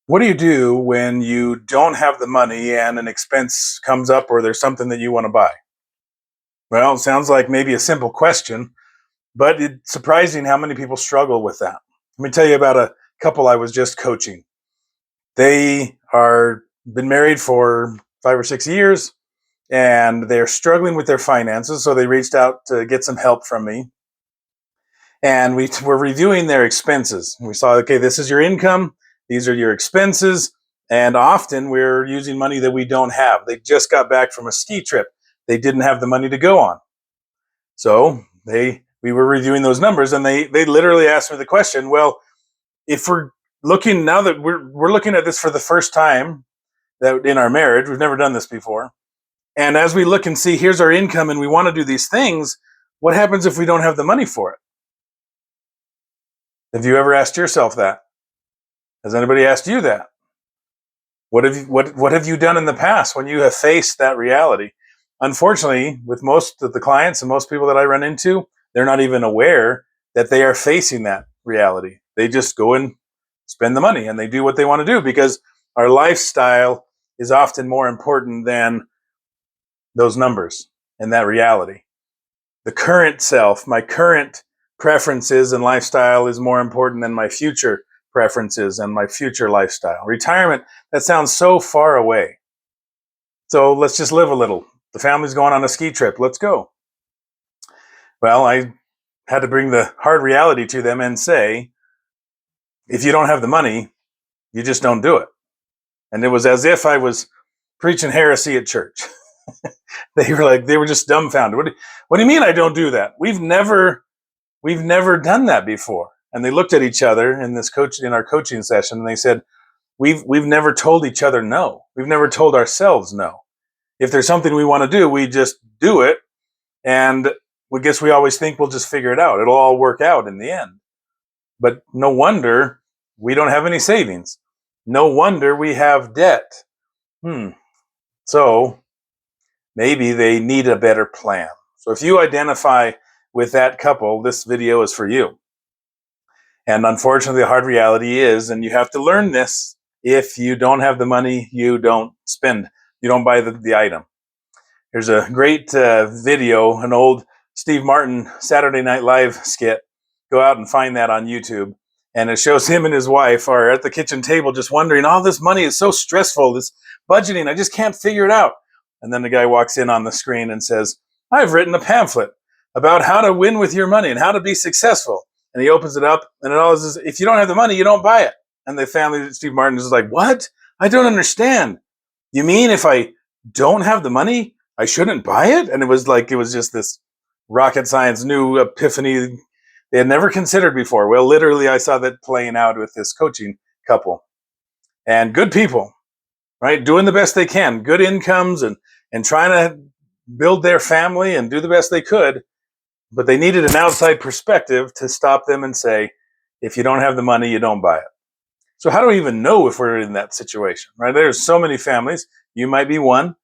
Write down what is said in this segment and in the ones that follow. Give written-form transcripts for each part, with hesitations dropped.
What do you do when you don't have the money and an expense comes up or there's something that you want to buy? Well, it sounds like maybe a simple question, but it's surprising how many people struggle with that. Let me tell you about a couple I was just coaching. They are been married for 5 or 6 years and they're struggling with their finances. So they reached out to get some help from me. And we were reviewing their expenses. We saw, okay, this is your income, these are your expenses, and often we're using money that we don't have. They just got back from a ski trip. They didn't have the money to go on. So we were reviewing those numbers and they literally asked me the question, well, if we're looking now that we're looking at this for the first time that in our marriage, we've never done this before. And as we look and see, here's our income and we want to do these things, what happens if we don't have the money for it? Have you ever asked yourself that? Has anybody asked you that? What have you done in the past when you have faced that reality? Unfortunately, with most of the clients and most people that I run into, they're not even aware that they are facing that reality. They just go and spend the money and they do what they want to do because our lifestyle is often more important than those numbers and that reality. The current self, my current preferences and lifestyle is more important than my future preferences and my future lifestyle. Retirement, that sounds so far away. So let's just live a little. The family's going on a ski trip. Let's go. Well, I had to bring the hard reality to them and say, if you don't have the money, you just don't do it. And it was as if I was preaching heresy at church. They were just dumbfounded. What do you mean I don't do that? We've never done that before. And they looked at each other in our coaching session and they said, we've never told each other no. We've never told ourselves no. If there's something we want to do, we just do it. And we guess we always think we'll just figure it out. It'll all work out in the end. But no wonder we don't have any savings. No wonder we have debt. So maybe they need a better plan. So if you identify with that couple, this video is for you. And unfortunately, the hard reality is, and you have to learn this, if you don't have the money, you don't spend, you don't buy the item. There's a great video, an old Steve Martin Saturday Night Live skit. Go out and find that on YouTube. And it shows him and his wife are at the kitchen table just wondering, all this money is so stressful, this budgeting, I just can't figure it out. And then the guy walks in on the screen and says, I've written a pamphlet about how to win with your money and how to be successful. And he opens it up and it all is, if you don't have the money, you don't buy it. And the family, Steve Martin is like, what? I don't understand. You mean if I don't have the money, I shouldn't buy it? And it was just this rocket science new epiphany they had never considered before. Well, literally, I saw that playing out with this coaching couple. And good people, right? Doing the best they can, good incomes and trying to build their family and do the best they could. But they needed an outside perspective to stop them and say, if you don't have the money, you don't buy it. So how do we even know if we're in that situation, right? There's so many families, you might be one,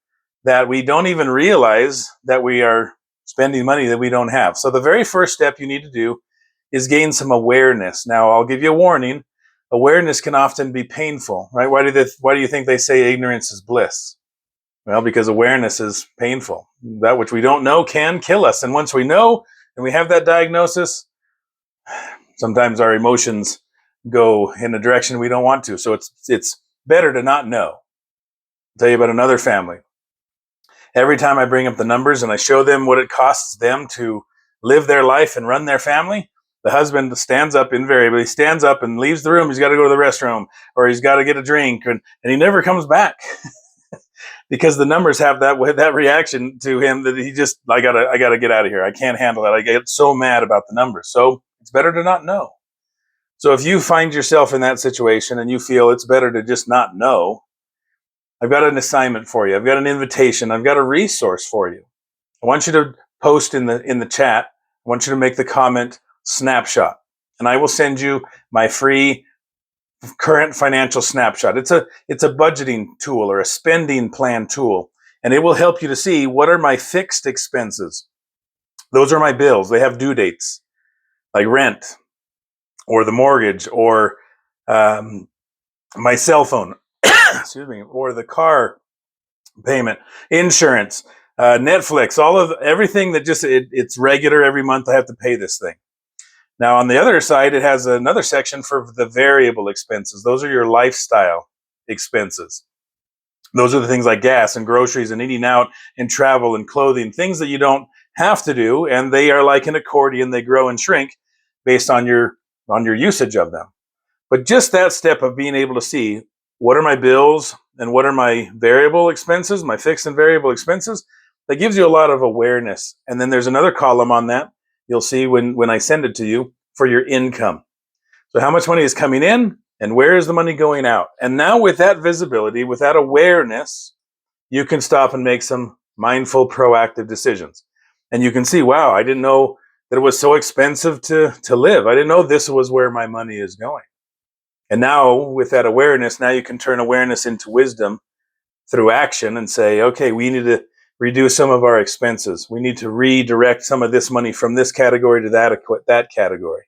that we don't even realize that we are spending money that we don't have. So the very first step you need to do is gain some awareness. Now, I'll give you a warning. Awareness can often be painful, right? Why do you think they say ignorance is bliss? Well, because awareness is painful. That which we don't know can kill us. And once we know and we have that diagnosis, sometimes our emotions go in a direction we don't want to. So it's better to not know. I'll tell you about another family. Every time I bring up the numbers and I show them what it costs them to live their life and run their family, the husband stands up invariably, stands up and leaves the room. He's got to go to the restroom or he's got to get a drink and he never comes back because the numbers have that reaction to him that he just, I gotta get out of here. I can't handle it. I get so mad about the numbers. So it's better to not know. So if you find yourself in that situation and you feel it's better to just not know, I've got an assignment for you. I've got an invitation. I've got a resource for you. I want you to post in the chat. I want you to make the comment Snapshot, and I will send you my free current financial snapshot. It's a budgeting tool or a spending plan tool, and it will help you to see what are my fixed expenses. Those are my bills. They have due dates, like rent or the mortgage or my cell phone, excuse me, or the car payment, insurance, Netflix, all of everything that just it's regular every month. I have to pay this thing. Now on the other side, it has another section for the variable expenses. Those are your lifestyle expenses. Those are the things like gas and groceries and eating out and travel and clothing, things that you don't have to do, and they are like an accordion. They grow and shrink based on your usage of them. But just that step of being able to see what are my bills and what are my variable expenses, my fixed and variable expenses, that gives you a lot of awareness. And then there's another column on that you'll see when I send it to you for your income. So how much money is coming in and where is the money going out? And now with that visibility, with that awareness, you can stop and make some mindful, proactive decisions. And you can see, wow, I didn't know that it was so expensive to live. I didn't know this was where my money is going. And now with that awareness, now you can turn awareness into wisdom through action and say, okay, we need to reduce some of our expenses. We need to redirect some of this money from this category to that category.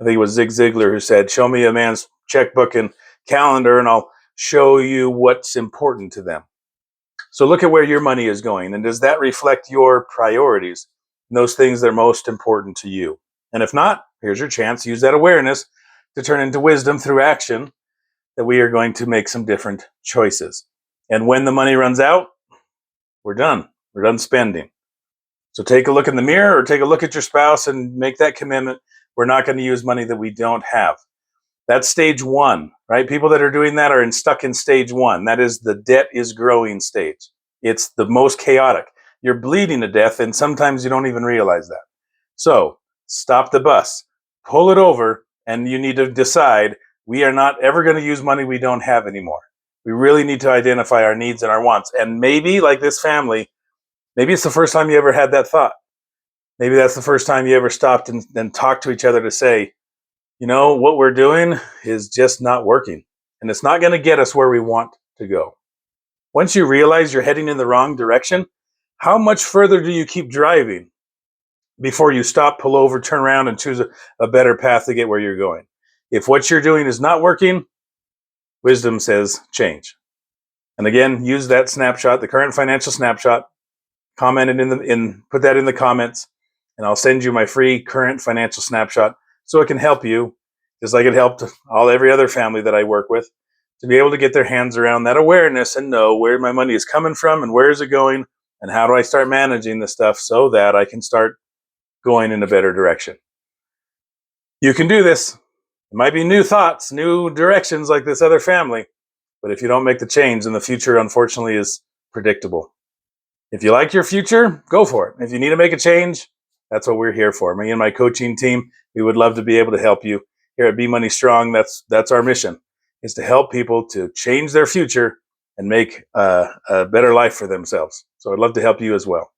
I think it was Zig Ziglar who said, show me a man's checkbook and calendar and I'll show you what's important to them. So look at where your money is going. And does that reflect your priorities? Those things that are most important to you. And if not, here's your chance. Use that awareness to turn into wisdom through action, that we are going to make some different choices. And when the money runs out, we're done. We're done spending. So take a look in the mirror or take a look at your spouse and make that commitment. We're not going to use money that we don't have. That's stage one, right? People that are doing that are stuck in stage one. That is the debt is growing stage. It's the most chaotic. You're bleeding to death, and sometimes you don't even realize that. So stop the bus, pull it over, and you need to decide we are not ever going to use money we don't have anymore. We really need to identify our needs and our wants. And maybe, like this family, maybe it's the first time you ever had that thought. Maybe that's the first time you ever stopped and talked to each other to say, you know, what we're doing is just not working. And it's not going to get us where we want to go. Once you realize you're heading in the wrong direction, how much further do you keep driving before you stop, pull over, turn around, and choose a better path to get where you're going? If what you're doing is not working, wisdom says change. And again, use that snapshot, the current financial snapshot, comment it put that in the comments, and I'll send you my free current financial snapshot so it can help you, just like it helped every other family that I work with, to be able to get their hands around that awareness and know where my money is coming from and where is it going and how do I start managing the stuff so that I can start going in a better direction. You can do this. It might be new thoughts, new directions like this other family, but if you don't make the change, then the future, unfortunately, is predictable. If you like your future, go for it. If you need to make a change, that's what we're here for. Me and my coaching team, we would love to be able to help you. Here at Be Money Strong, that's our mission, is to help people to change their future and make a better life for themselves. So I'd love to help you as well.